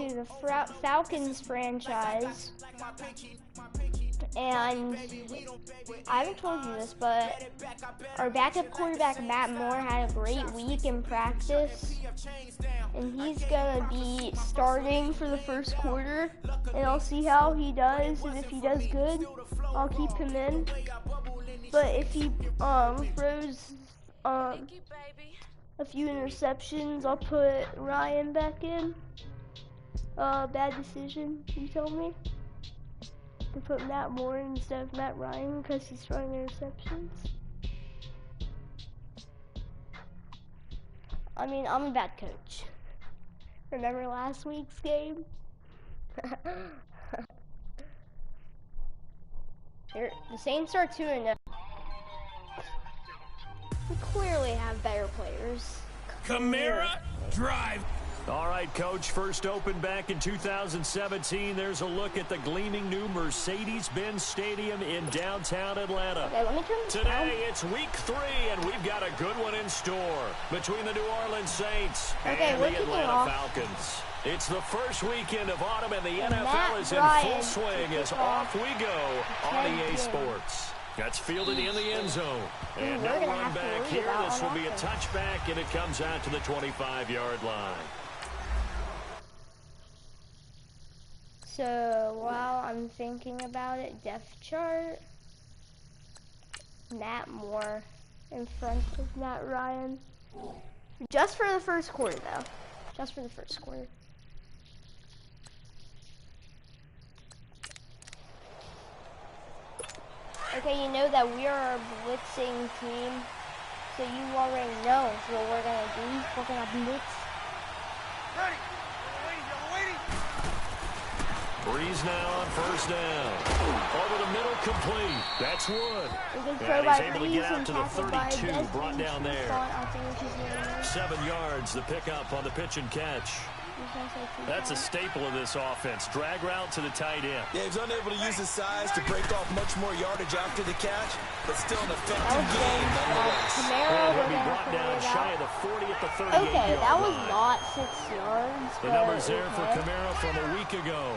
to the Falcons franchise, and I haven't told you this, but our backup quarterback Matt Moore had a great week in practice, and he's gonna be starting for the first quarter, and I'll see how he does, and if he does good, I'll keep him in. But if he throws a few interceptions, I'll put Ryan back in. Bad decision, you told me to put Matt Moore instead of Matt Ryan because he's throwing interceptions. I mean, I'm a bad coach. Remember last week's game? The Saints are 2-0. We clearly have better players. Camara, drive. All right, Coach, first opened back in 2017. There's a look at the gleaming new Mercedes-Benz Stadium in downtown Atlanta. Okay, let me turn this Today, down. it's week 3, and we've got a good one in store between the New Orleans Saints Okay, and we're the kicking Atlanta off. Falcons. It's the first weekend of autumn, and the And NFL Matt is in Bryant full swing as off we go on EA Sports. That's fielded in the end zone. And no we're gonna run have to back worry here. about This will be a offense. touchback, and it comes out to the 25-yard line. So while I'm thinking about it, depth chart, Matt Moore in front of Matt Ryan. Just for the first quarter, though. Just for the first quarter. Okay, you know that we are a blitzing team, so you already know what we're gonna do. We're gonna blitz. Breeze now on first down. Over the middle, complete. That's Wood. And he's able to get out to the 32, brought down there. 7 yards, the pickup on the pitch and catch. That's a staple of this offense. Drag route to the tight end. Yeah, he's unable to use his size to break off much more yardage after the catch, but still an effective game nonetheless. And he'll be brought down shy of the 40 at the 38-yard line. Okay, that was not 6 yards. The numbers there for Camara from a week ago.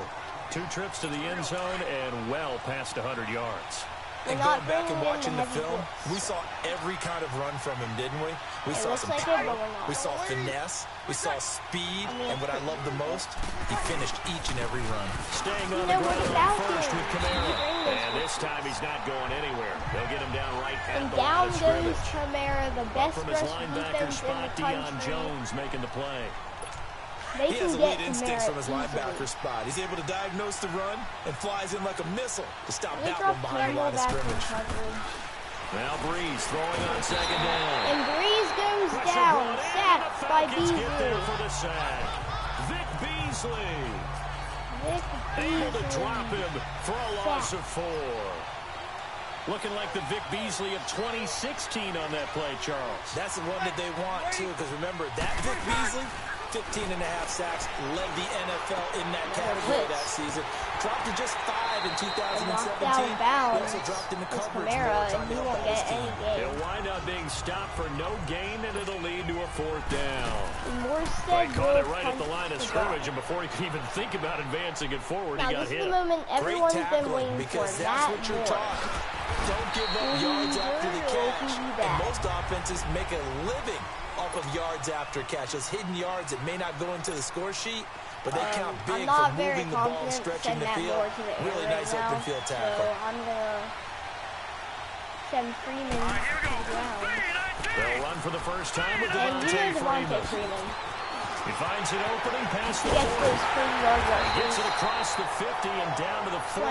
2 trips to the end zone and well past 100 yards. And going back and watching the film, we saw every kind of run from him, didn't we? We saw some power, we saw finesse, we saw speed, and what I love the most, he finished each and every run. Staying on the ground first with Camara. And this time he's not going anywhere. They'll get him down right at the line of scrimmage. Goes Camara, the best from his linebacker spot, Deion Jones making the play. He has elite instincts from his linebacker spot. He's able to diagnose the run and flies in like a missile to stop that one behind the line of scrimmage. Now Breeze throwing on second down. And Breeze goes down, sacked by Beasley. Get there for the sack. Vic Beasley. Able to drop him for a loss of 4. Looking like the Vic Beasley of 2016 on that play, Charles. That's the one that they want, too, because remember, that Vic Beasley, 15.5 sacks, led the NFL in that category that season. Dropped to just 5 in 2017. He also dropped into coverage. And he won't get any game. He'll wind up being stopped for no gain, and it'll lead to a 4th down. They caught it right at the line of scrimmage, and before he could even think about advancing it forward, he got hit. This is the moment everyone's been waiting for. Because that's what you're talking. Don't give up yards after the catch. And most offenses make a living off of yards after catch. Those hidden yards that may not go into the score sheet, but they count big for moving the ball and stretching the field. Really nice open field tackle. So I'm going to send Freeman to the ground. They'll run for the first time with Devontae Freeman. He finds an opening past the 40. Gets it across the 50 and down to the 48.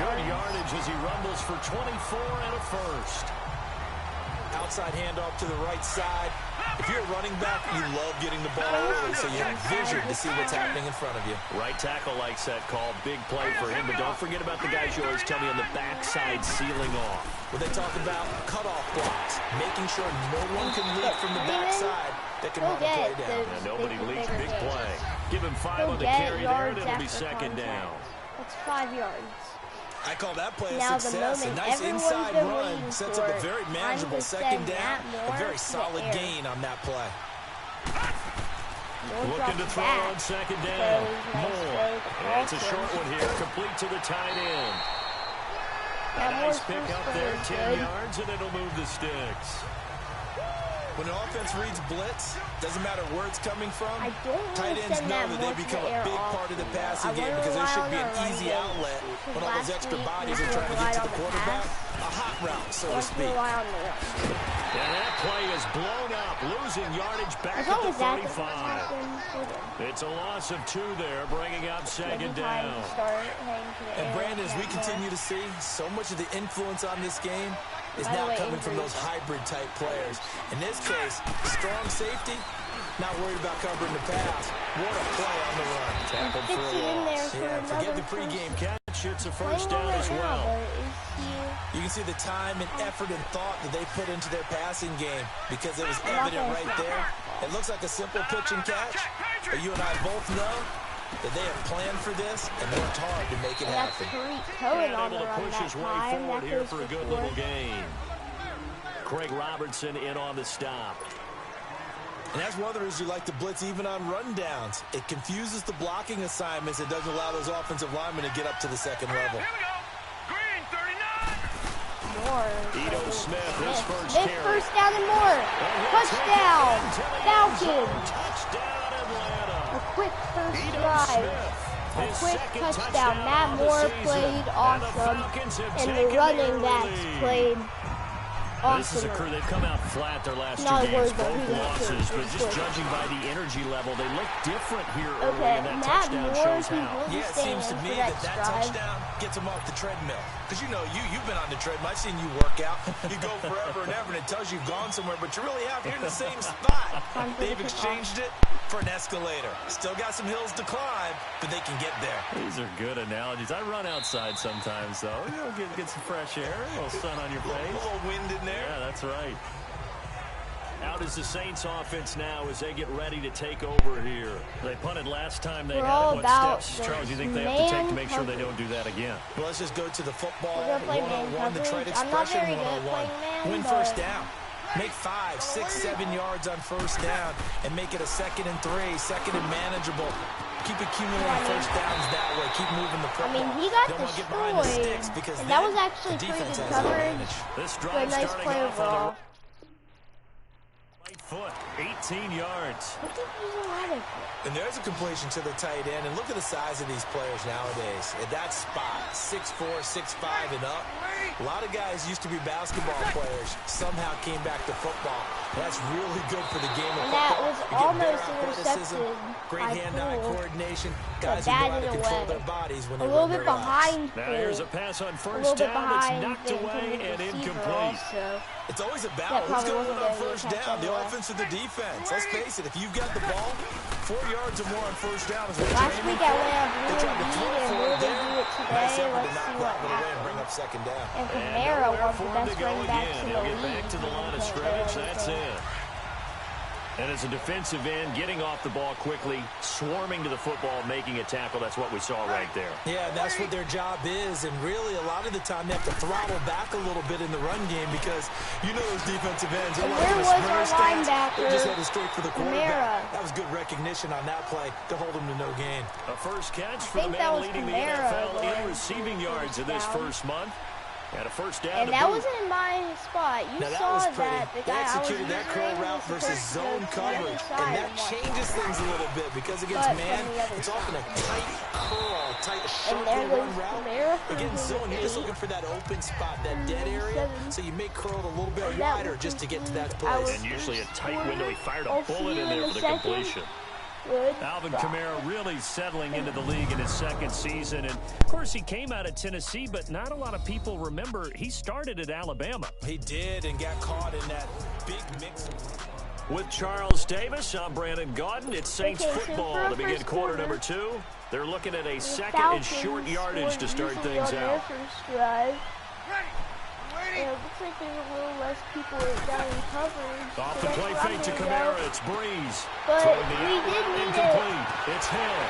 Good yardage as he rumbles for 24 and a first. Outside handoff to the right side. If you're a running back, you love getting the ball early, so you have vision to see what's happening in front of you. Right tackle likes that call. Big play for him, but don't forget about the guys you always tell me on the backside sealing off. When they talk about cutoff blocks, making sure no one can leak from the backside that can run the play down. And nobody leaks. Big play. Give him 5 on the carry there, and it'll be second down. That's 5 yards. I call that play a success. A nice inside run sets up a very manageable second down. A very solid gain on that play. Looking to throw on second down. Moore. It's a short one here, complete to the tight end. A nice pick up there, 10 yards, and it'll move the sticks. When an offense reads blitz, doesn't matter where it's coming from, tight ends know that they become a big part of the passing game because there should be an easy outlet when all those extra bodies are trying to get to the quarterback. A hot route, so to speak. And that play is blown up, losing yardage back at the 35. It's a loss of 2 there, bringing up second down. And Brandon, as we continue to see, so much of the influence on this game is now coming from those hybrid-type players. In this case, strong safety, not worried about covering the pass. What a play on the run. Tackled for a loss. Yeah, forget the pregame catch. It's a first down as well. You can see the time and effort and thought that they put into their passing game because it was evident right there. It looks like a simple pitch and catch, but you and I both know that they have planned for this and worked hard to make it happen. And able to push his way forward here for a good little gain. Craig Robertson in on the stop. And that's one of the reasons you like to blitz even on rundowns. It confuses the blocking assignments. It doesn't allow those offensive linemen to get up to the second level. Ito Smith, his first carry. First down and more. Touchdown. Falcon. Touchdown, Atlanta. A quick first drive. A quick touchdown. Matt Moore played awesome. And the running backs played awesome. This is a crew, they've come out flat their last 2 games, both losses, but just judging by the energy level, they look different here early, and that touchdown shows how. Yeah, it seems to me that touchdown gets them off the treadmill. Because you know, you've been on the treadmill. I've seen you work out. You go forever and ever, and it tells you you've gone somewhere, but you really have. You're in the same spot. They've exchanged it for an escalator. Still got some hills to climb, but they can get there. These are good analogies. I run outside sometimes, though. You know, get some fresh air, a little sun on your face. A little wind in there. Yeah, that's right. Out is the Saints offense now as they get ready to take over here. They punted last time they had it. What steps, Charles, do you think they have to take to make sure they don't do that again? Well, let's just go to the football one-on-one, the trade expression one-on-one. Win first down. Make 5, 6, 7 yards on first down and make it a 2nd and 3, 2nd and manageable. Keep accumulating first downs that way. Keep moving the football. I mean, he got destroyed, and that was actually pretty good coverage. But a nice play overall. Right foot, 18 yards. And there's a completion to the tight end. And look at the size of these players nowadays. At that spot, 6'4", 6'5", and up. A lot of guys used to be basketball players. Somehow came back to football. That's really good for the game of football. That was almost intercepted. Great hand-eye coordination. Guys who know how to control their bodies when they run their routes. Behind. Now here's a pass on first down. It's knocked away and incomplete. It's always about who's going to win on first down, the offense or the defense. Let's face it, if you've got the ball, 4 yards or more on first down is what you're aiming for. They tried to throw it forward there. Nice effort to knock that one away and bring up second down. And Camaro was the best running back in the league. He'll get back to the line of scrimmage. That's it. And as a defensive end, getting off the ball quickly, swarming to the football, making a tackle, that's what we saw right there. Yeah, that's what their job is. And really, a lot of the time, they have to throttle back a little bit in the run game because you know those defensive ends. Where was our linebacker? They just headed straight for the quarterback. That was good recognition on that play to hold him to no gain. A first catch for the man leading the NFL in receiving yards in this first month. Had a first down. And that wasn't in my spot. You saw that the guy executed that curl route versus zone coverage, and that changes things a little bit because against man, it's often a tight curl, tight sharp run route. Against zone, you're just looking for that open spot, that dead area, so you may curl it a little bit wider just to get to that place. And usually a tight window. He fired a bullet in there for the completion. Alvin Kamara really settling into the league in his second season. And, of course, he came out of Tennessee, but not a lot of people remember he started at Alabama. He did and got caught in that big mix. With Charles Davis, I'm Brandon Gaudin. It's Saints football to begin quarter number 2. They're looking at a second and short yardage to start things out. Yeah, it looks like there's a little less people down in coverage. Off the play fake to Kamara, it's Breeze. But we did need incomplete. It's Hill.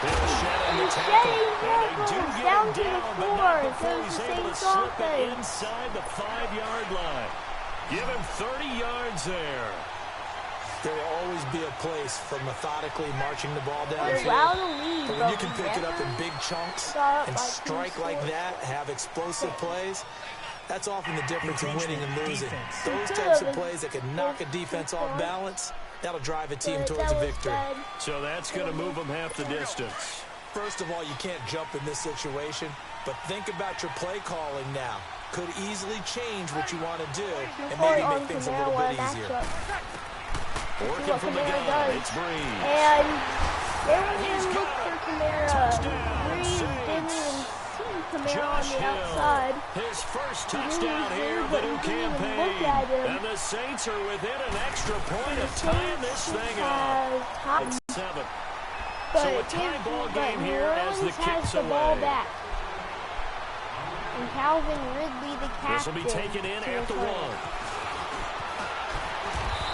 Hill shedding the tackle. And they do get him down, but not before he's able to slip it inside the 5-yard line. Give him 30 yards there. There will always be a place for methodically marching the ball downfield. But when you can pick it up in big chunks and strike like that, have explosive plays, that's often the difference in winning and losing. Those types of plays that can knock a defense off balance, that'll drive a team towards a victory. So that's going to move them half the distance. First of all, you can't jump in this situation, but think about your play calling now. Could easily change what you want to do and maybe make things a little bit easier. Working from the gun, it's Breeze. And they were going to look for Kamara. Breeze didn't even see Kamara on the outside. His first touchdown here of the new campaign. And the Saints are within an extra point of tying this thing up. It's 7. So a tie ball game here as the kicks away. And Calvin Ridley, the captain. This will be taken in at the 1.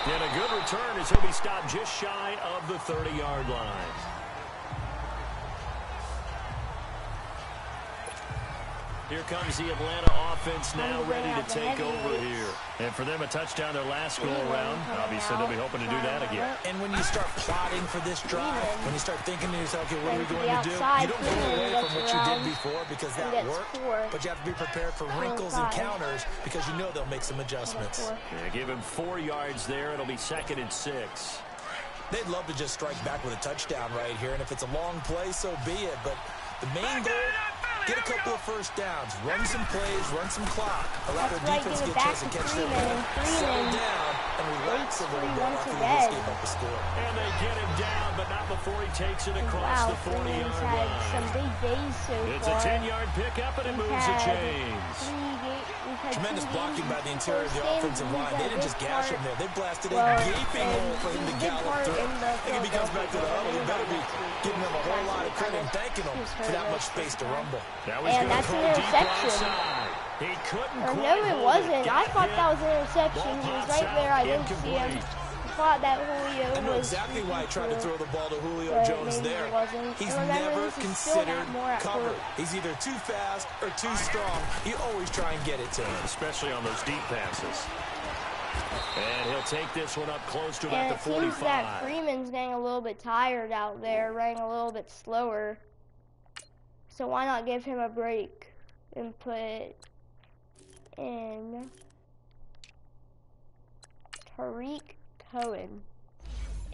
And a good return as he'll be stopped just shy of the 30-yard line. Here comes the Atlanta offense now ready to take over here. And for them, a touchdown their last go-around. Obviously, they'll be hoping to do that again. And when you start plotting for this drive, when you start thinking to yourself, okay, what are we going to do? You don't go away from what you did before because that worked, but you have to be prepared for wrinkles and counters because you know they'll make some adjustments. Yeah, give him 4 yards there. It'll be 2nd and 6. They'd love to just strike back with a touchdown right here, and if it's a long play, so be it. But the main goal, get a couple of first downs, run some plays, run some clock, allow their defense to get a chance to catch their breath, settle down, and relax a little bit after they escape up the score. And they get him down, but not before he takes it across the 40-yard line. Some big days so it's a 10-yard pickup, and it moves the chains. Tremendous blocking by the interior of the offensive line. They didn't just gash him there. They blasted a gaping hole for him to gallop through. I think if he comes back to the huddle, he better be giving them a whole lot of credit and thanking them for that much space to rumble. And that's an interception. He couldn't or no, it wasn't. I thought that was an interception. He was right there. I didn't see him. I thought that Julio I know exactly why he tried to throw the ball to Julio Jones there. He's never considered cover. He's either too fast or too strong. You always try and get it to him. Especially on those deep passes. And he'll take this one up close to about the 45. And it seems that Freeman's getting a little bit tired out there, running a little bit slower. So why not give him a break and put in Tariq Cohen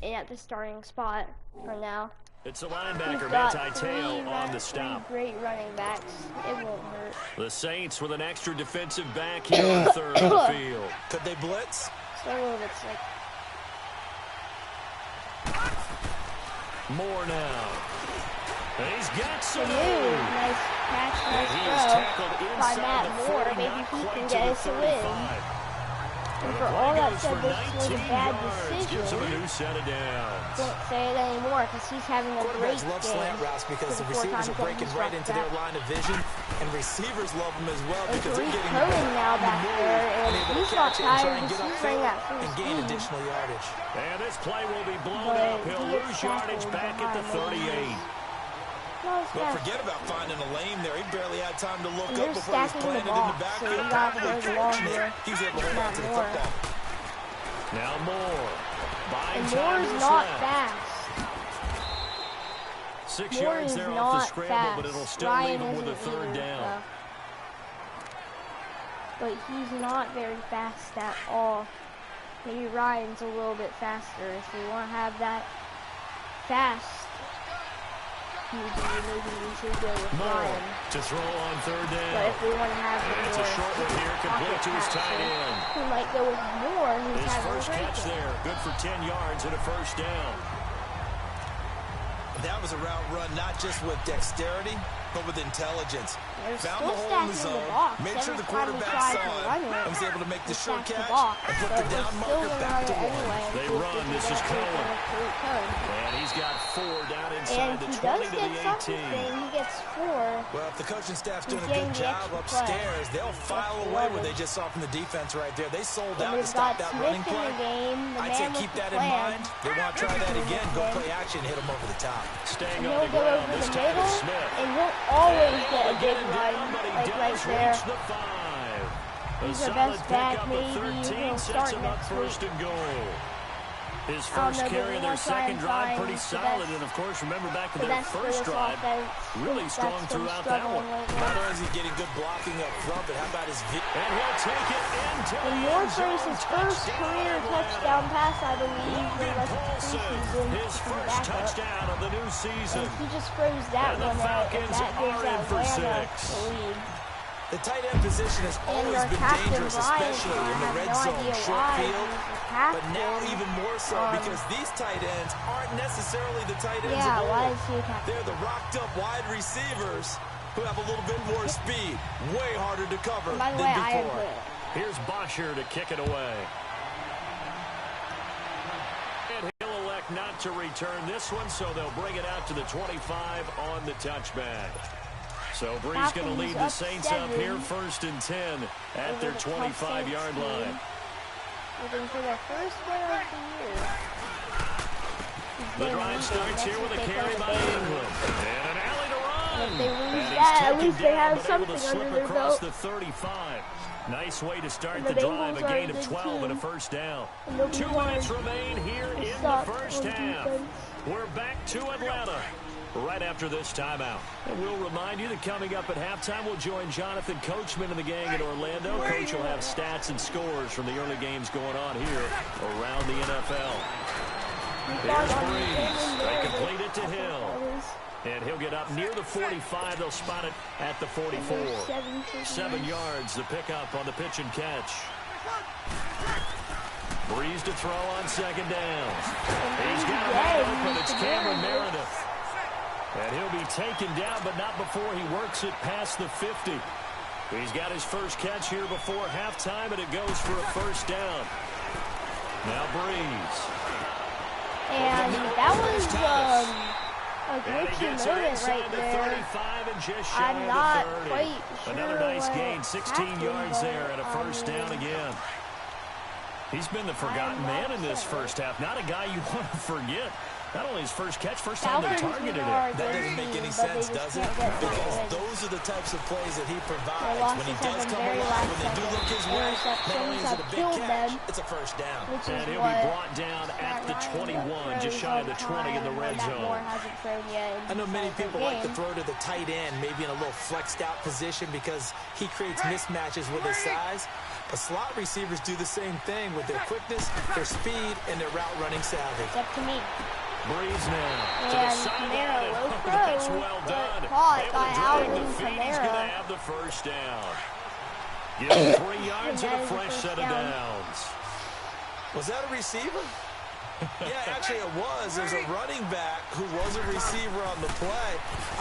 at the starting spot for now. It's a linebacker, Matiteo, on the stop. Great running backs. It won't hurt. The Saints with an extra defensive back here on the third of the field. Could they blitz? It's a little bit sick. More now. And he's got some. Nice catch, nice throw by Matt Moore. Maybe he can get us a win. And for all that said, this was a bad decision. Gives him a new set of downs. Don't say it anymore because he's having a great game. Quarterbacks love slant routes because the receivers are breaking right into their line of vision, and receivers love them as well because they're getting Cohen now back there, and he's not tired. He's running that full and gain additional yardage. And this play will be blown up. He'll lose yardage back at the 38. Well, forget about finding a lane there. He barely had time to look up before he was planted in the backfield. Probably fortunate he was able to hold on to the football. Now Moore. And Moore's not fast. 6 yards there off the scramble, but it'll still leave him with a third down. But he's not very fast at all. Maybe Ryan's a little bit faster. If we want to have that fast, maybe we should go with Ryan. To throw on third down. But if we want to have it's a short one here, complete to his tight end. We might go with Moore. His first catch there, good for 10 yards and a first down. That was a route run not just with dexterity, but with intelligence. Found the hole in the zone, made sure the quarterback saw it, and was able to make the short catch and put the down marker back to one. They run. This is Cohen. And he's got 4 down inside the 20 to the 18. He gets 4. Well, if the coaching staff's doing a good job upstairs, they'll file away what they just saw from the defense right there. They sold out to stop that running play. I'd say keep that in mind. They want to try that again. Go play action, hit them over the top. Staying on the ground this time is Smith. And he'll always get a big run, like right there. He's the best back, maybe. He'll start next week. First and goal. His first carry of their second drive, pretty solid. And, of course, remember back to their first drive, really strong throughout that one. Not only is he getting good blocking up front, but how about his... And he'll take it into the Moore throws his first career touchdown pass, I believe, the rest of the preseason. His first touchdown of the new season. And he just throws that one out, and that gives Atlanta the lead. The tight end position has always been dangerous, especially in the red zone, short field. But now even more so because these tight ends aren't necessarily the tight ends of old. They're the rocked-up wide receivers who have a little bit more speed, way harder to cover than before. Here's Bosher to kick it away. And he'll elect not to return this one, so they'll bring it out to the 25 on the touchback. So Bree's going to lead the Saints up here 1st and 10 at their 25-yard line. Looking for their first win of the year. The drive starts here with a carry by Ingram. And an alley to run. If they lose that, at least they have something under their belt. The 35. Nice way to start the drive. A gain of 12 and a first down. 2 minutes remain here in the first half. We're back to Atlanta right after this timeout. And we'll remind you that coming up at halftime, we'll join Jonathan Coachman and the gang in Orlando. Coach will have stats and scores from the early games going on here around the NFL. Here's Breeze. They complete it to Hill. And he'll get up near the 45. They'll spot it at the 44. 7 yards, the pickup on the pitch and catch. Breeze to throw on second down. He's got a man open. It's Cameron Meredith. And he'll be taken down, but not before he works it past the 50. He's got his first catch here before halftime, and it goes for a first down. Now Breeze. And that was a glitchy moment right there. I'm not quite sure. Another nice gain, 16 yards there, and a first down again. He's been the forgotten man in this first half. Not a guy you want to forget. Not only his first catch, first time they targeted him. That doesn't make any sense, does it? Because those are the types of plays that he provides. When he does come alive, when they do look his way, not only is it a big catch, it's a first down. And he'll be brought down at the 21, just shy of the 20 in the red zone. I know many people like to throw to the tight end, maybe in a little flexed out position because he creates mismatches with his size. But slot receivers do the same thing with their quickness, their speed, and their route running savvy. It's up to me. Breeze now to the sideline. That's well done. Caught by Alvin Kamara. He's going to have the first down. Give him 3 yards and a fresh set of downs. Was that a receiver? Yeah, actually it was. There's a running back who was a receiver on the play.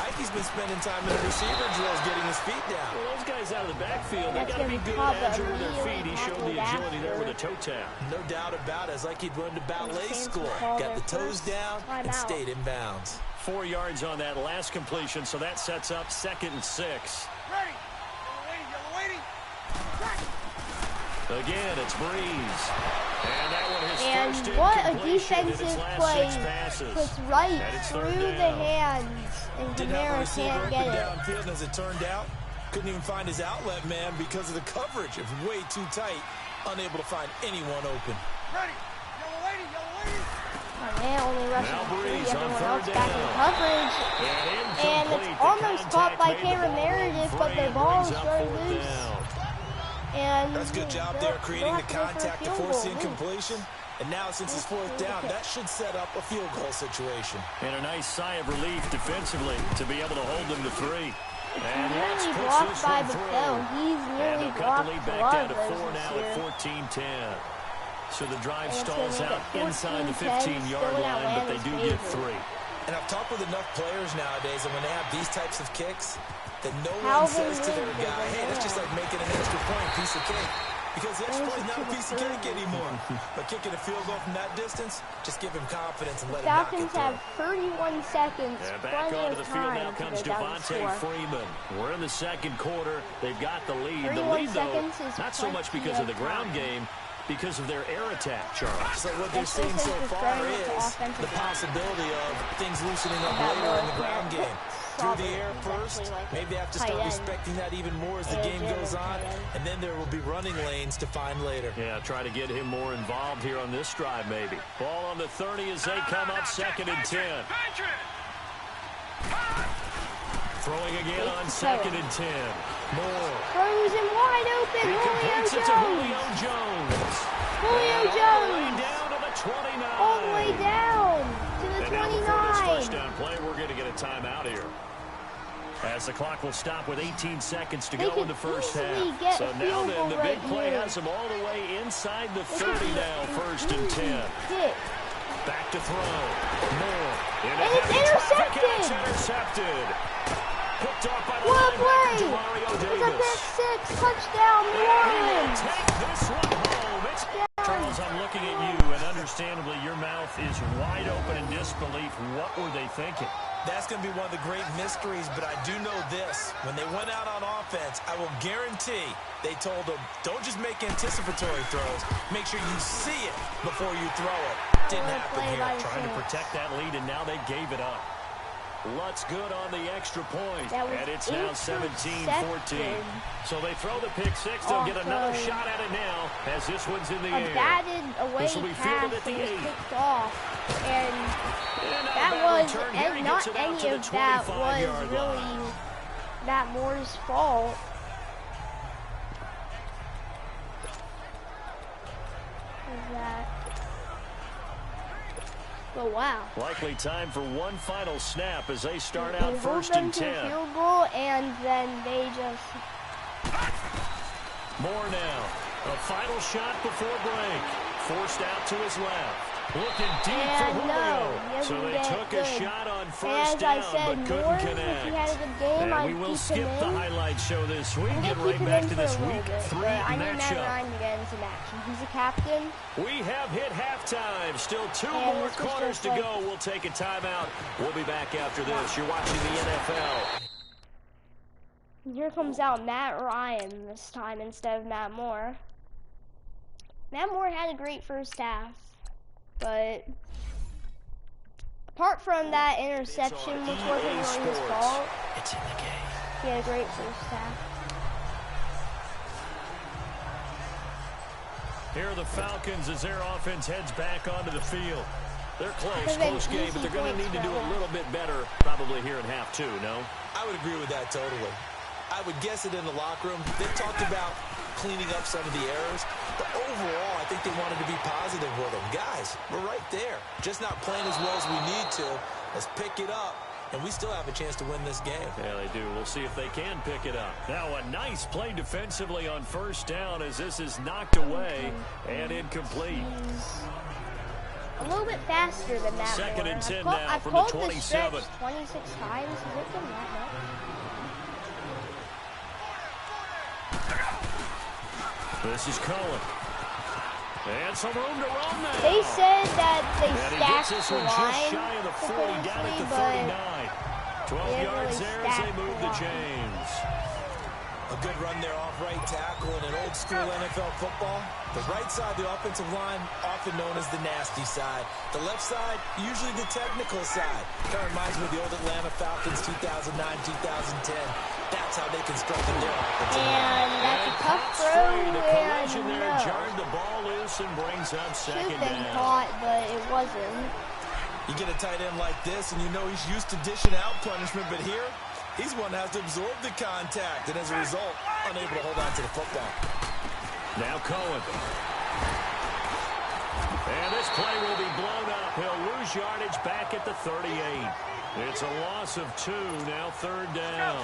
Ike's been spending time in the receiver drills getting his feet down. Well, those guys out of the backfield, they've got to be good and agile with their feet. He showed the agility there with a toe tap. No doubt about it. It's like he'd run to ballet school. Got the toes down and stayed in bounds. 4 yards on that last completion, so that sets up 2nd and 6. Ready. Yellow waiting. Again, it's Breeze. And that one his and first what a defensive play puts right through the hands, and Kamara can't get it. Downfield, and as it turned out, couldn't even find his outlet man because of the coverage. It was way too tight, unable to find anyone open. Ready. Yellow waiting. Oh, man, only rushing everyone else back in coverage. And it's almost caught by Cameron Meredith, but the ball is very loose. And that's a good job there, creating the contact to force the incompletion. And now, since it's 4th down, that should set up a field goal situation. And a nice sigh of relief defensively to be able to hold them to 3. And nearly blocked by Bethel. He's nearly blocked the lead back down to 4 now at 14-10. So the drive stalls out inside the 15-yard line, but they do get 3. And I've talked with enough players nowadays, and when they have these types of kicks, that no one says to their guy, hey, that's just like making an extra point, piece of cake. Because the extra point is not a piece of cake anymore. But kicking a field goal from that distance, just give him confidence and let him knock it through. Falcons have 31 seconds. Back onto the field now comes Devontae Freeman. We're in the second quarter. They've got the lead. The lead, though, not so much because of the ground game, because of their air attack, Charles. So what they're seeing so far is the possibility of things loosening up later in the ground game. through the air first. Maybe they have to start respecting that even more as the game goes on. And then there will be running lanes to find later. Yeah, try to get him more involved here on this drive, maybe. Ball on the 30 as they come up 2nd and 10. Throwing again on 2nd and 10. Moore. Throws him wide open. Julio Jones. Julio Jones. Down to the 29. All the way down to the 29. And now for this first down play, we're going to get a timeout here. As the clock will stop with 18 seconds to go in the first half. So now then, the big play has them all the way inside the 30 now, 1st and 10. Back to throw. Moore. And it's intercepted. It's intercepted. Picked off by the linebacker, Mario Davis. Davis. It's a pick 6. Touchdown, New Orleans. Take this one home. It's Charles, I'm looking at you, and understandably, your mouth is wide open in disbelief. What were they thinking? That's going to be one of the great mysteries, but I do know this. When they went out on offense, I will guarantee they told them, don't just make anticipatory throws. Make sure you see it before you throw it. Didn't happen here. Trying to protect that lead, and now they gave it up. Lutz good on the extra point, and it's now 17-14. So they throw the pick 6. They'll get another shot at it now as this one's in the air. A batted away pass was picked off, and that was, and not any of that was really Matt Moore's fault. Oh, wow. Likely time for one final snap as they start out 1st and 10. Field goal, and then they just... Moore now. A final shot before break. Forced out to his left. Looking deep for Julio. So they took a shot on first down, but couldn't connect. If he had a good game, and we will skip the highlight show this week. Get right back to this week 3 matchup. I need Matt Ryan to get into action. He's a captain. We have hit halftime. Still 2 more quarters to go. We'll take a timeout. We'll be back after this. You're watching the NFL. And here comes out Matt Ryan this time instead of Matt Moore. Matt Moore had a great first half, but apart from that interception, which wasn't really his fault, it's in the game. He had a great first half. Here are the Falcons as their offense heads back onto the field. They're close game, but they're going to need to do a little bit better probably here in half 2, no? I would agree with that totally. I would guess it in the locker room. They talked about cleaning up some of the errors, but overall, I think they wanted to be positive with them. Guys, we're right there. Just not playing as well as we need to. Let's pick it up, and we still have a chance to win this game. Yeah, they do. We'll see if they can pick it up. Now, a nice play defensively on first down as this is knocked away and incomplete. A little bit faster than that. 2nd and 10 now from the 27. 26 times. Has it been that much? This is Cohen. And some room to run now. They said that they stacked the line just shy of the 40 down at the 39. 12 yards there as they move to James. A good run there off right tackle in an old school NFL football. The right side, the offensive line, often known as the nasty side. The left side, usually the technical side. Kind of reminds me of the old Atlanta Falcons 2009, 2010. That's how they constructed their offensive line. And that's a tough throw. The collision there jarred the ball loose and brings up 2nd down. Should have been caught, but it wasn't. You get a tight end like this, and you know he's used to dishing out punishment, but here, he's one that has to absorb the contact, and as a result, unable to hold on to the football. Now Cohen. And this play will be blown up. He'll lose yardage back at the 38. It's a loss of 2, now 3rd down.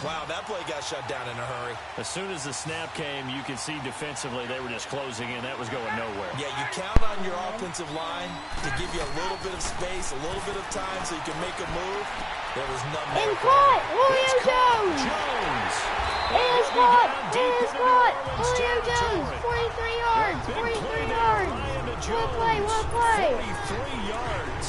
Wow, that play got shut down in a hurry. As soon as the snap came, you can see defensively they were just closing in. That was going nowhere. Yeah, you count on your offensive line to give you a little bit of space, a little bit of time so you can make a move. There was none there. And caught! Julio Jones! It is caught! It is caught! Julio Jones! 43 yards! 43 yards! What a play! What a play! 43 yards.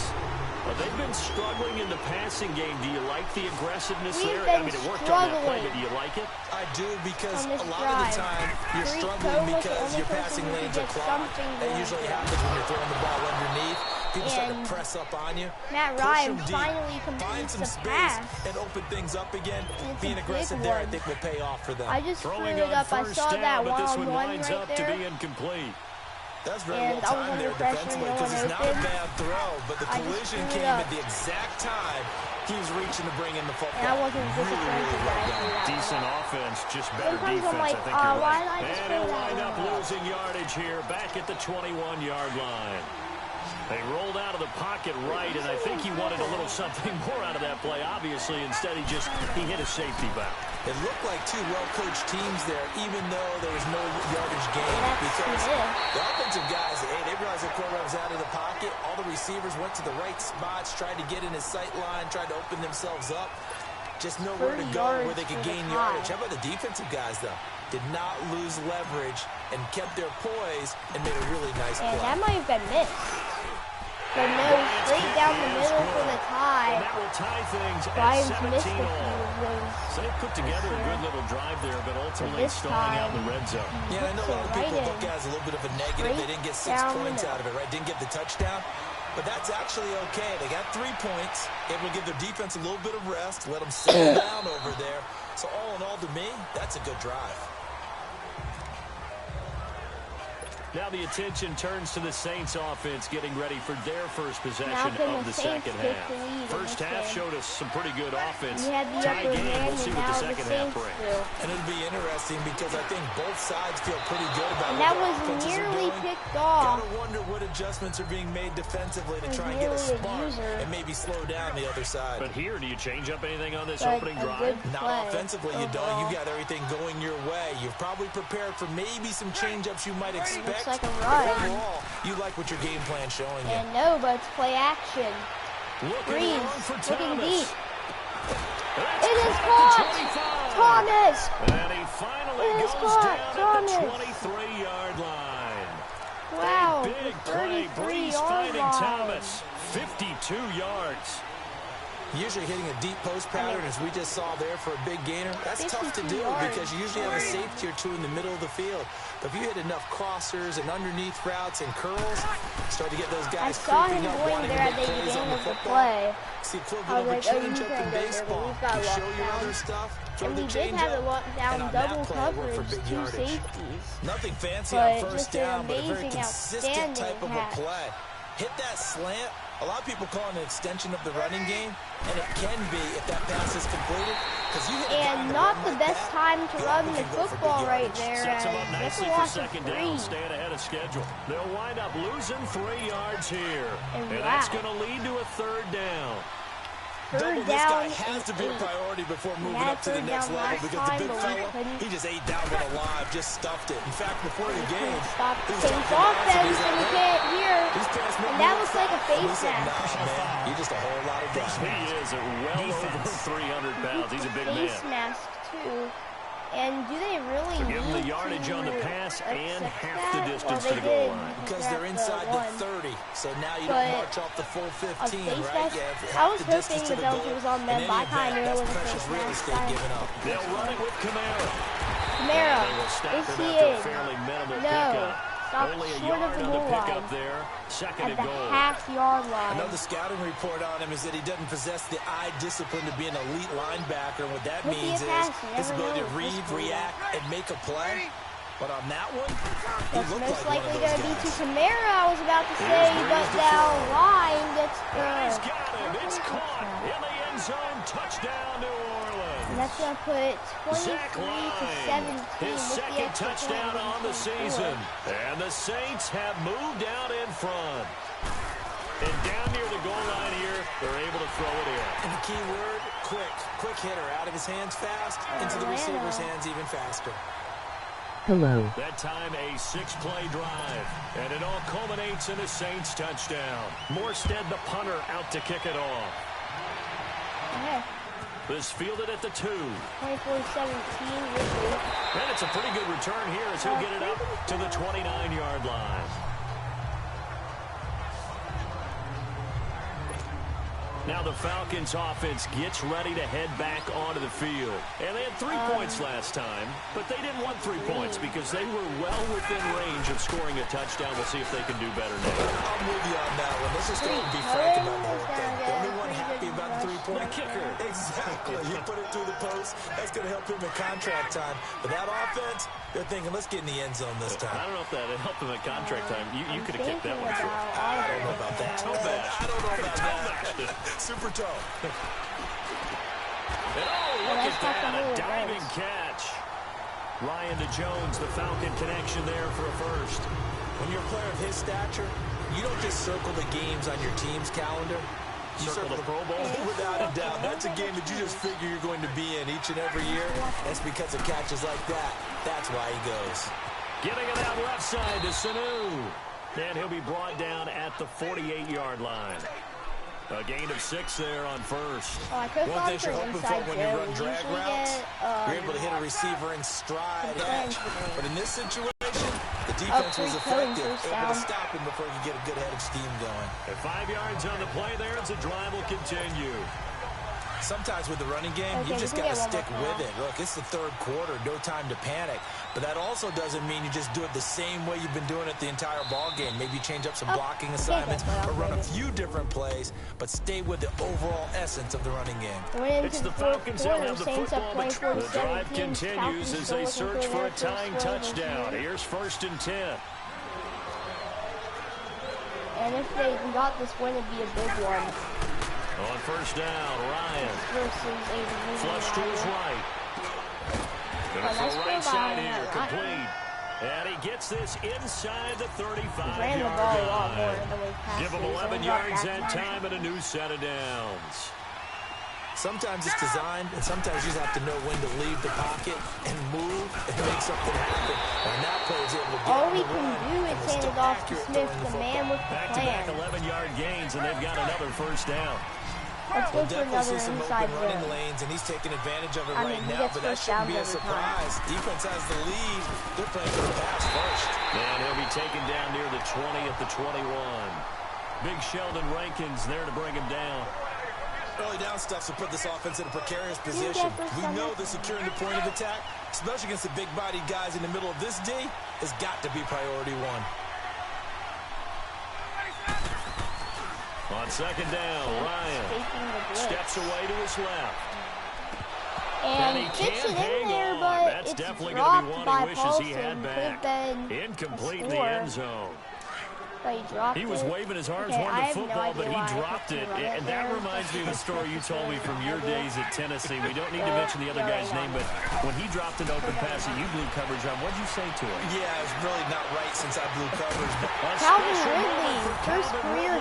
They've been struggling in the passing game. Do you like the aggressiveness there? I mean, it worked on that play, but do you like it? I do, because a lot of the time you're struggling because your passing lanes are clogged. That usually happens when you're throwing the ball underneath. people start to press up on you. Matt Ryan finally completes the pass and open things up again. Being aggressive there, I think, will pay off for them. I just threw it up. I saw that one-on-one right there. To be incomplete. That's very well timed there defensively because it's not a bad throw, but the collision came at the exact time he was reaching to bring in the football. And I wasn't disappointed that. Decent offense, just better defense. I'm like, I think you're right. And he'll wind up losing yardage here back at the 21-yard line. They rolled out of the pocket right, and I think he wanted a little something more out of that play. Obviously, instead he hit a safety back. It looked like two well-coached teams there, even though there was no yardage gain. Because the offensive guys, they realized the quarterback was out of the pocket. All the receivers went to the right spots, tried to get in his sight line, tried to open themselves up. Just nowhere to go where they could gain yardage. How about the defensive guys, though? Did not lose leverage and kept their poise and made a really nice play. And that might have been missed. But no, straight down the middle for the tie. And that will tie things Brian's at 17 all. So they put together a good little drive there, but ultimately stalling out in the red zone. Yeah, I know a lot of people look at it as a little bit of a negative. They didn't get 6 points out of it, right? Didn't get the touchdown. But that's actually okay. They got 3 points. Able to give their defense a little bit of rest, let them settle down over there. So all in all, to me, that's a good drive. Now the attention turns to the Saints offense getting ready for their first possession of the second half. First half showed us some pretty good offense. Tie game, we'll see what the second half brings. And it'll be interesting because I think both sides feel pretty good about what that was nearly picked off. Gotta wonder what adjustments are being made defensively to try and get a spark and maybe slow down the other side. But here, do you change up anything on this opening drive? Not offensively, you don't. You got everything going your way. You've probably prepared for maybe some change-ups you might expect. Like a run. Overall, you like what your game plan's showing you. And no, but it's play action. Looking deep. It is caught! Thomas! And he finally goes down at the 23-yard line. Wow, a big play. Breeze finding Thomas. 52 yards. Usually hitting a deep post pattern, as we just saw there for a big gainer, that's tough to do because you usually have a safety or two in the middle of the field. But if you hit enough crossers and underneath routes and curls, start to get those guys creeping up, wanting to make plays on the football. It's the equivalent of a change-up in baseball. You show your other stuff, throw the change-up, and on that play, work for big yardage. Nothing fancy on first down, but a very consistent type of a play. Hit that slant. A lot of people call it an extension of the running game, and it can be if that pass is completed. And not the best time to run the football right there. Sets them up nicely for second down, staying ahead of schedule. They'll wind up losing 3 yards here, and that's going to lead to a third down. Third this guy down has to be a priority before moving up to the next level because the big fella, he just ate that one alive, just stuffed it. In fact, before the game, he was offense and you can't hear. And that looks like a face mask. Nah, man, you're just a whole lot of guys. He is well over 300 pounds. He's a big man. Face mask, too. And do they really give them the yardage on the pass and half the distance to the goal line? Because they're inside the 30, so now you don't march off the full 15, right? I was hoping the penalty was on them, but I kind of knew it was a face mask. They'll run it with Kamara. Kamara, is he in? No. Only a yard on the pickup there. Second and goal. At the half-yard line. Another scouting report on him is that he doesn't possess the eye discipline to be an elite linebacker. What that means is his ability to read, react, and make a play. But on that one, he looked most like likely going to be to Kamara, I was about to say, but down line gets the... He's got him. It's caught in the end zone. Touchdown, New Orleans. And that's going to put 23-17. His second touchdown on the season. And the Saints have moved out in front. And down near the goal line here, they're able to throw it in. And the key word, quick. Quick hitter. Out of his hands fast, into the receiver's hands even faster. Hello. That time a 6-play drive, and it all culminates in a Saints touchdown. Morstead, the punter, out to kick it off. Okay. This fielded at the 2. 24-17. And it's a pretty good return here as he'll get it up to the 29-yard line. Now the Falcons offense gets ready to head back onto the field. And they had 3 points last time, but they didn't want 3 points because they were well within range of scoring a touchdown. We'll see if they can do better now. I'm with you on that one. Let's just go and be frank about the whole thing. The only one happy about the 3-point kicker. Exactly. You put it through the post. That's going to help him in contract time. But that offense, they're thinking, let's get in the end zone this time. I don't know if that helped them at contract time. You could have kicked that one short. I don't know about that. Toe bash. I don't know about that. Super toe. And look at that, a diving catch. Ryan to Jones, the Falcon connection there for a first. When you're a player of his stature, you don't just circle the games on your team's calendar. You circle the Pro Bowl. Without a doubt. That's a game that you just figure you're going to be in each and every year. That's because of catches like that. That's why he goes. Getting it out left side to Sanu. And he'll be brought down at the 48-yard line. A gain of 6 there on first. Oh, I could One thing you're hoping for when you run drag routes, you're able to hit a receiver in stride edge. But in this situation, the defense was effective, able to stop him before he could get a good head of steam going. At 5 yards on the play there, as the drive will continue. Sometimes with the running game, you just got to stick with it. Look, it's the third quarter, no time to panic. But that also doesn't mean you just do it the same way you've been doing it the entire ball game. Maybe change up some blocking assignments or run a few different plays, but stay with the overall essence of the running game. It's the Falcons that have the football, but the drive continues as they search for a tying touchdown. Here's 1st and 10. And if they got this win, it'd be a big one. On 1st down, Ryan. Flush to his right. Gonna throw right side here, complete. And he gets this inside the 35-yard line. Give him 11 yards that time and a new set of downs. Sometimes it's designed, and sometimes you just have to know when to leave the pocket and move and make something happen. And that play is able to get all we can do is hand it off to Smith, the man with the plan. Back-to-back 11-yard gains, and they've got another 1st down. Let's go for another inside running lanes, and he's taking advantage of it right now, but that shouldn't be a surprise. Defense has the lead. They're playing for the pass first. And he'll be taken down near the 20 at the 21. Big Sheldon Rankins there to bring him down. Early down stuff will put this offense in a precarious position. We know that securing the point of attack, especially against the big-bodied guys in the middle of this D, has got to be priority one. On 2nd down, Ryan steps away to his left. And he gets it in there, but That's it's definitely dropped going to be by one he wishes he Falcon. had back. Incomplete in the end zone. But he dropped He was it. waving his arms, Okay, wanting the football, but he why dropped it. And that reminds me of a story you told me from your days at Tennessee. We don't need to mention the other guy's name, but when he dropped an open pass that you blew coverage on, what'd you say to him? Yeah, it's really not right since I blew coverage. But Calvin Ridley, first career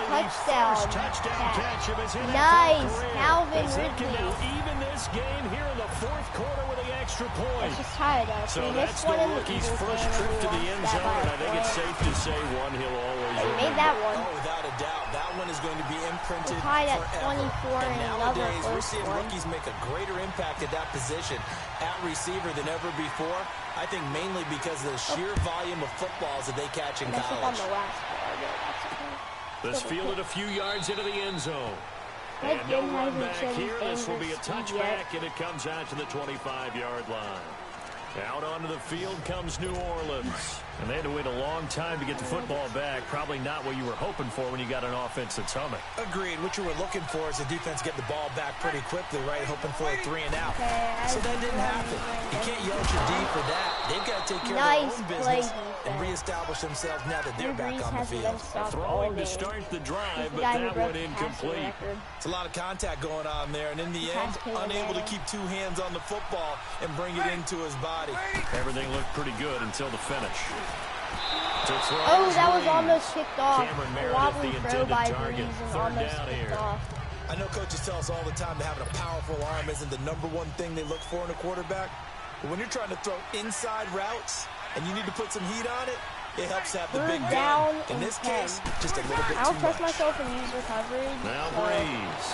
touchdown. catch of his Nice, Calvin Ridley. Now Ridley. even this game here in the 4th quarter with the extra point. Let's just tie it up. So that's the rookie's first trip to the end zone, and I think it's safe to say one he'll always remember. Made that one. Oh, without a doubt. That one is going to be imprinted tied at forever. 24 and and another nowadays, we're seeing one. rookies make a greater impact at that position at receiver than ever before. I think mainly because of the sheer volume of footballs that they catch in college. On the last part, that's okay. This fielded a few yards into the end zone. That And no game run hasn't back shown here. This will be a dangerous touchback, and it comes out to the 25-yard line. Out onto the field comes New Orleans. And they had to wait a long time to get the football back. Probably not what you were hoping for when you got an offense that's humming. Agreed. What you were looking for is the defense get the ball back pretty quickly, right? Hoping for a 3 and out. So that didn't happen. You can't yell at your D for that. They've got to take care of their own business and reestablish themselves now that they're back on the field. Throwing to start the drive, but that one incomplete. It's a lot of contact going on there, and in the end, unable to keep 2 hands on the football and bring it into his body. Everything looked pretty good until the finish. Oh, that was almost kicked off. Cameron A Meredith, wobbly the throw intended by target. Breeze and 3rd almost down kicked here. off. I know coaches tell us all the time that having a powerful arm isn't the #1 thing they look for in a quarterback. But when you're trying to throw inside routes and you need to put some heat on it, it helps to have the big gun. In this case, just a little bit too much. I don't trust myself in user coverage. Now Breeze.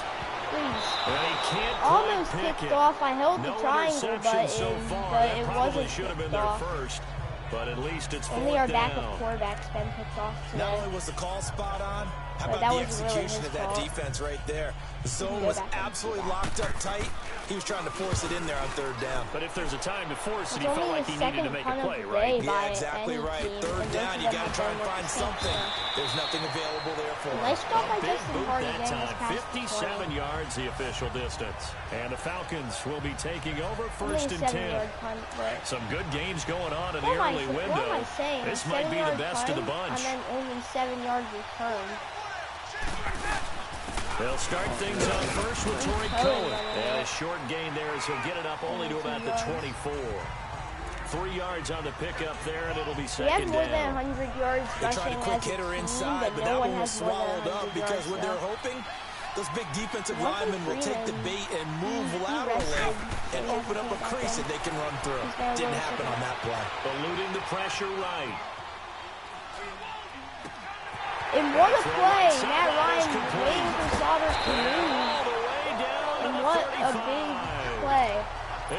And he can't almost pick kicked it. off. I held the No triangle interception so button, far. but That it probably wasn't should have been kicked there off. first. But at least it's Only our 4th backup down. quarterback's been picked off Not today. only was the call spot on, How about the execution of that defense right there? The zone was absolutely locked up tight. He was trying to force it in there on third down. But if there's a time to force it, he felt like he needed to make a play, right? Yeah, exactly right. Third down, you got to try and find something. There's nothing available there for him. Nice job by Big Justin boot Hardy that getting this time. past 57 yards, the official distance. And the Falcons will be taking over first and 10. Some good games going on in the early window. What am I saying? This might be the best of the bunch. And then only 7 yards return. They'll start things on first with Torrey Cohen. And a short gain there as he'll get it up only to about the 24. 3 yards on the pickup there, and it'll be second down. He has more than 100 yards They tried rushing a quick as a hitter team, inside, but no that one one was has more than swallowed up 100 because yards, what they're hoping, those big defensive Nothing linemen will take the bait and move laterally and open up a crease that they can run through. Didn't happen on that play. Eluding the pressure right. And what a play! Matt Ryan waiting for Sauter to move. And what a big play.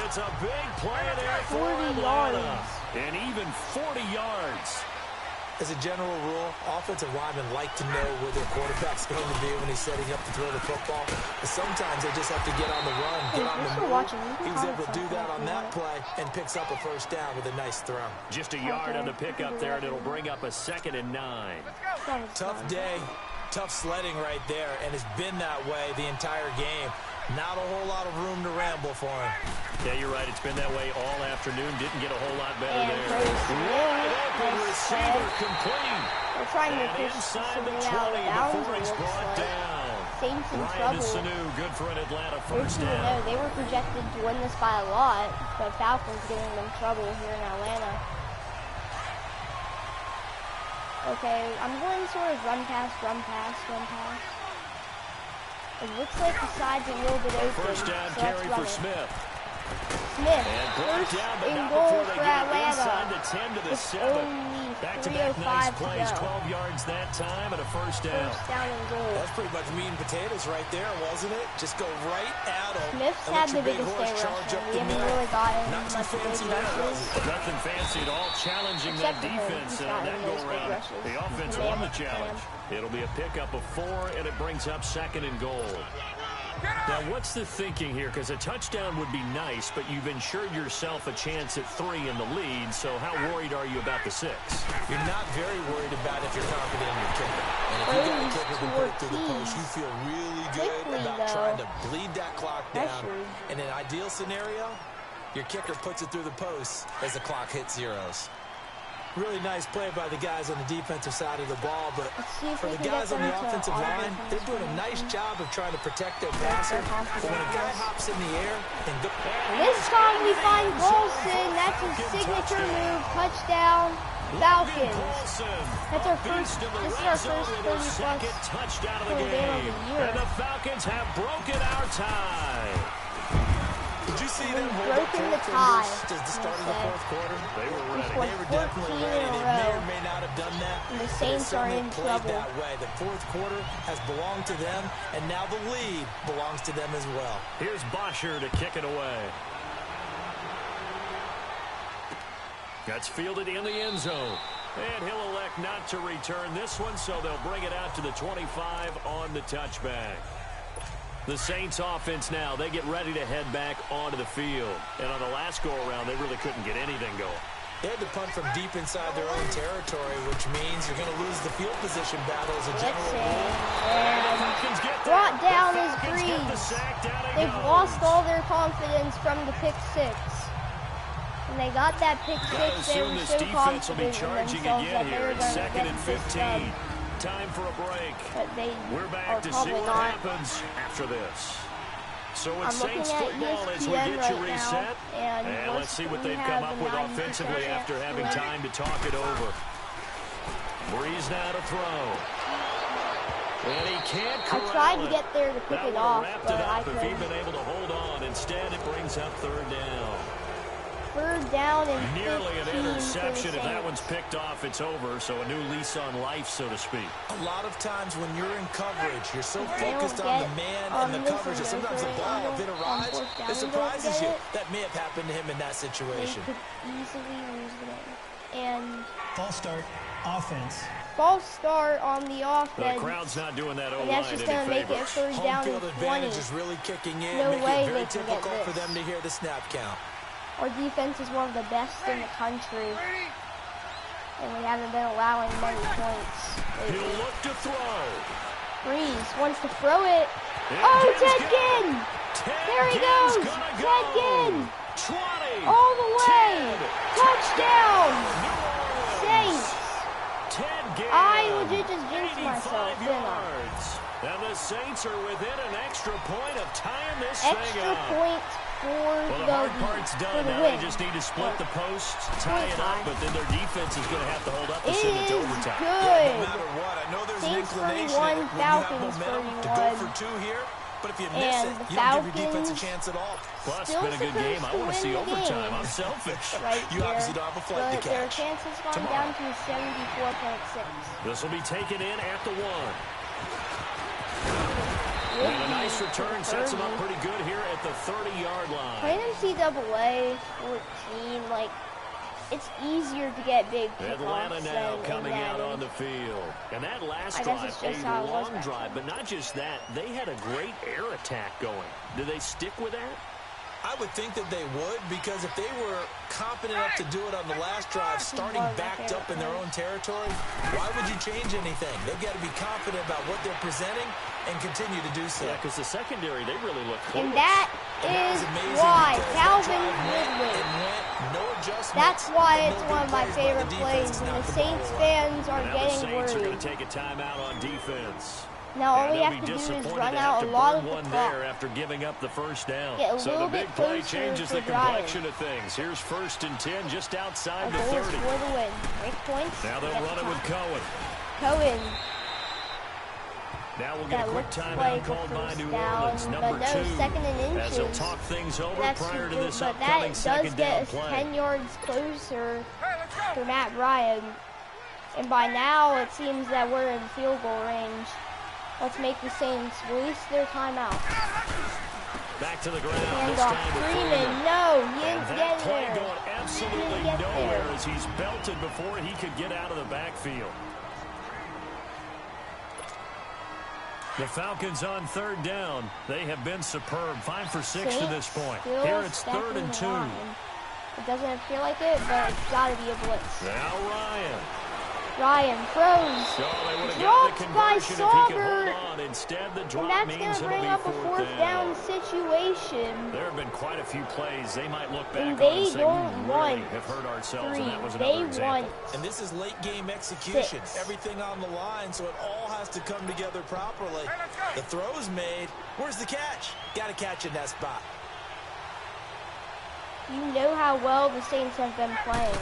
It's a big play there for 40 yards. And even 40 yards. As a general rule, offensive linemen like to know where their quarterback's going to be when he's setting up to throw the football. But sometimes they just have to get on the run, get on the move. He was able to do that on that play and picks up a first down with a nice throw. Just a yard on the pickup there, and it'll bring up a 2nd and 9. Tough day, tough sledding right there, and it's been that way the entire game. Not a whole lot of room to ramble for him. Yeah, you're right. It's been that way all afternoon. Didn't get a whole lot better there. Wide open receiver complete. They're trying to push inside the 20 out of bounds, before it's brought down. Saints in Ryan trouble. Sanu, good for an Atlanta first No, down. they were projected to win this by a lot, but Falcons giving them trouble here in Atlanta. Okay, I'm going sort of run pass. It looks like the side's a little bit open. First down so carry let's for run Smith. Smith, And brought first down, but and not goal before for they get it inside Atlanta. the 10 to the It's 7. only Back-to-back 3:05 nice to plays, go. 12 yards that time, and a first down. First down and goal. That's pretty much meat and potatoes right there, wasn't it? Just go right at him. Smith's and had let the your big biggest horse day charge rushing. up We the haven't middle. really gotten Not too much big fancy there, was rushes. it? Nothing fancy at all, challenging Except that for him. defense He's on gotten that those big go-around. rushes. The offense Sam, won the challenge. It'll be a pickup of 4, and it brings up 2nd and goal. Now, what's the thinking here? Because a touchdown would be nice, but you've ensured yourself a chance at 3 in the lead, so how worried are you about the 6? You're not very worried about if you're confident in your kicker. And if you got a kicker who put it through the post, you feel really good about trying to bleed that clock down. In an ideal scenario, your kicker puts it through the post as the clock hits zeros. Really nice play by the guys on the defensive side of the ball, but for the guys on the offensive line, they're doing a nice job of trying to protect their passer. But when a guy hops in the air and this time we find Golson. That's his signature move. Touchdown, Falcons. That's our first. This is our first 30-plus touchdown of the game of the year. And the Falcons have broken our tie. Did you see them broken the tie? At the start of the fourth quarter? They were ready. They were definitely ready. They may or may not have done that. And the Saints are in trouble. That way. The fourth quarter has belonged to them, and now the lead belongs to them as well. Here's Bosher to kick it away. That's fielded in the end zone. And he'll elect not to return this one, so they'll bring it out to the 25 on the touchback. The Saints offense now, they get ready to head back onto the field. And on the last go-around, they really couldn't get anything going. They had to punt from deep inside their own territory, which means you're going to lose the field position battle as a general rule. Brought down is Breeze. They've lost all their confidence from the pick 6. And they got that pick 6, they were so confident in themselves that they were going to get this dub. Time for a break. But they We're back to see what happens after this. So it's Saints football as we get you reset. And let's see what they've come up with offensively after having time to talk it over. Breeze now to throw. And he can't corral it. I tried to get there to pick it off, but I couldn't. If he'd been able to hold on. Instead, it brings up 3rd down. 3rd down and nearly an interception. If that one's picked off, it's over. So a new lease on life, so to speak. A lot of times when you're in coverage, you're so focused on the man and the coverage that sometimes the ball, if it arrives, it surprises you. That may have happened to him in that situation. They could easily lose the game. And false start, offense. false start on the offense. The crowd's not doing that. And that's just going to make it third down and 20. Advantage is really kicking in, No making way it very they can difficult get for this. them to hear the snap count. Our defense is one of the best in the country. And we haven't been allowing many points lately. He'll look to throw. Breeze wants to throw it. Oh, Tedkin! There he goes! Tedkin! 20. All the way! 10. Touchdown! Saints. Saints! 10 games. I legit just jinxed myself, didn't I? yards. And the Saints are within an extra point of tying this thing Extra up. point for Well, the hard part's for done. the Now win. they just need to split the posts, tie it up, tie. but then their defense is going to have to hold up to It send it to is overtime. good. No matter what, I know there's Saints an inclination 31, when you have Falcons momentum to 31. go for two here, but if you miss And it, the you don't give your defense a Falcons chance at all. Plus, it's still been a good game. I want to supposed see to win the overtime. game. I'm selfish. Right You obviously don't have a flight to but their catch. chances gone down to 74.6. This will be taken in at the 1. And a nice return sets them up pretty good here at the 30-yard line. Playing NCAA 14, like, it's easier to get big kickoffs Atlanta now than coming out Madden. on the field. And that last I guess it's drive, just a how it was long back drive, then. but not just that. They had a great air attack going. Do they stick with that? I would think that they would, because if they were confident enough to do it on the last drive, starting backed up in their own territory, why would you change anything? They've got to be confident about what they're presenting and continue to do so. Yeah, because the secondary, they really look close. And that is why Calvin Ridley. No adjustments. That's why and it's no one of my big plays by favorite the plays, defense and now the for the Saints ball. fans are Now the getting Saints are going worried. to take a timeout on defense. Now all And we they'll have be to do is disappointed run to have out to a lot of burn the one clock. there after giving up the first down. Get a So the little big bit play closer changes for the Bryant. complexion of things. Here's 1st and 10 just outside Our the goal is 30. for the win. Break points. Now they'll get run the it with top. Cohen. Cohen. Now we'll get That a quick looks timeout like a called by first New down, Orleans, but number no, 2. second and As they'll inches. talk things over That's prior to true, this but upcoming that does second get down us play. 10 yards closer for Matt Bryan. And by now, it seems that we're in field goal range. Let's make the Saints waste their timeout. Back to the ground. This Handoff. time to Freeman, no, he And didn't that get play there. going He absolutely didn't get nowhere there. as he's belted before he could get out of the backfield. The Falcons on 3rd down. They have been superb. 5 for 6 to this point. Still Here it's 3rd stacking and the 2. line. It doesn't feel like it, but it's got to be a blitz. Now Ryan. Ryan throws. So they would have Dropped gotten the by conversion if he could Sauber. hold on. Instead, the And drop that's means going to it'll bring be up a 4th fourth down situation. There have been quite a few plays they might look back And on they and say, don't we want really have hurt ourselves, 3. and that was They another example. want And this is late game execution. 6. Everything on the line, so it all has to come together properly. The throw's made. Where's the catch? Got to catch in that spot. You know how well the Saints have been playing.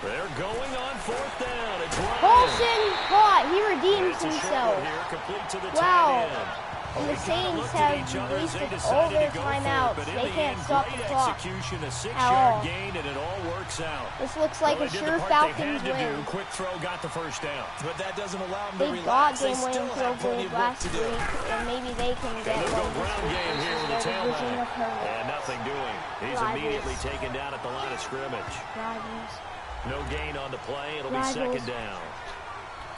They're going on 4th down. It's Ryan. Paulson caught. He redeems It's a short himself. one here, complete to the Wow. tight end. And the They kinda Saints looked at have each other as they wasted decided all their to go for it, timeouts. but in They the can't end, stop great the clock execution, a at 6-yard all. gain, and it all works out. This looks like Well, a they did sure the part Falcons they had to do. win. Quick throw got the first down. But that doesn't allow them They to got relax. They game-winning still field have plenty goals of work last to week, do. and maybe they can And get they'll go one this ground week game here with a versus their division tailback. opponent. And nothing doing. He's Rivals. immediately taken down at the line of scrimmage. Rivals. No gain on the play. It'll be Rivals. 2nd down.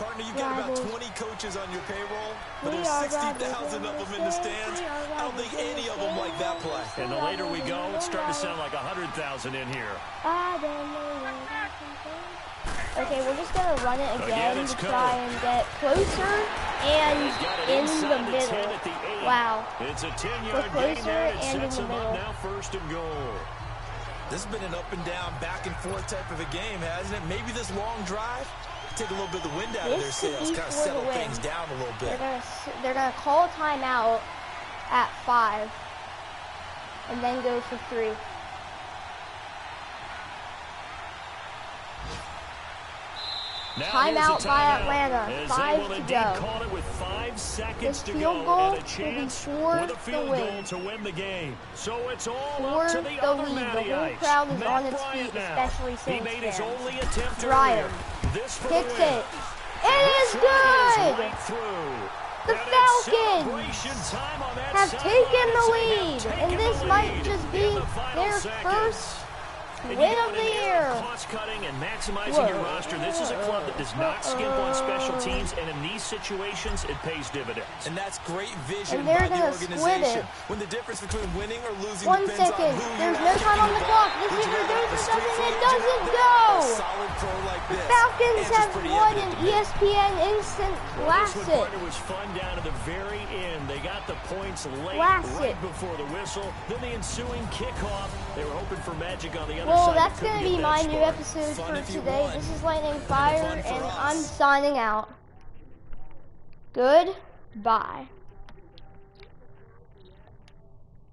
Partner, you got about Rivals. 20 coaches on your payroll, but We there's are 60,000 of rivals them in the stands. We are I don't think any of them like that play. And the later we go, it's starting to sound like 100,000 in here. I don't know what I can do. Okay, we're just gonna run it again it's to try Cohen. and get closer and He's got it in inside the the 10 middle. at the 8. Wow. It's a 10-yard We're gain closer there. It and in sets the them up middle. now 1st and goal. This has been an up and down, back and forth type of a game, hasn't it? Maybe this long drive take a little bit of the wind out of their This could sails, be kind of for the settle win. things down a little bit. They're gonna call a timeout at 5 and then go for 3. Now Timeout here's a by timeout, Atlanta. as 5 they will to indeed go. call it with 5 seconds This to field go goal and a will be chance for with a the field win. goal to win the game. So it's all For up to the the other lead. The Matty whole Ice. crowd is Matt on its Bryant feet, now. especially He Saints made his fans. only attempt Bryant earlier. This for Kicks the win. it. It is This one good! right through. The And it's Falcons celebration time on that have sideline taken as the they have lead, taken and this the might lead just in be the final their seconds. first And Win of the year. Cost cutting and maximizing your roster. This is a club that does not skimp on special teams, and in these situations, it pays dividends. And that's great vision And by they're the gonna split organization. it. When the difference between winning or losing 1 depends second. on who There's you no are time on kicking the the clock. ball. This Would you receiver rather have goes a for street something. It fighter doesn't or go. a solid pro like this? Falcons Answer's have pretty won evident an to me. ESPN Instant This one, Classic. partner, was fun down to the very end. They got the points late, Classic. right before the whistle. Then the ensuing kickoff. They were hoping for magic on the other Well, side. that's Couldn't going to get be that my new spark. episode Fun for if you today. won. This is Lightning Fun Fire, for and us. I'm signing out. Goodbye.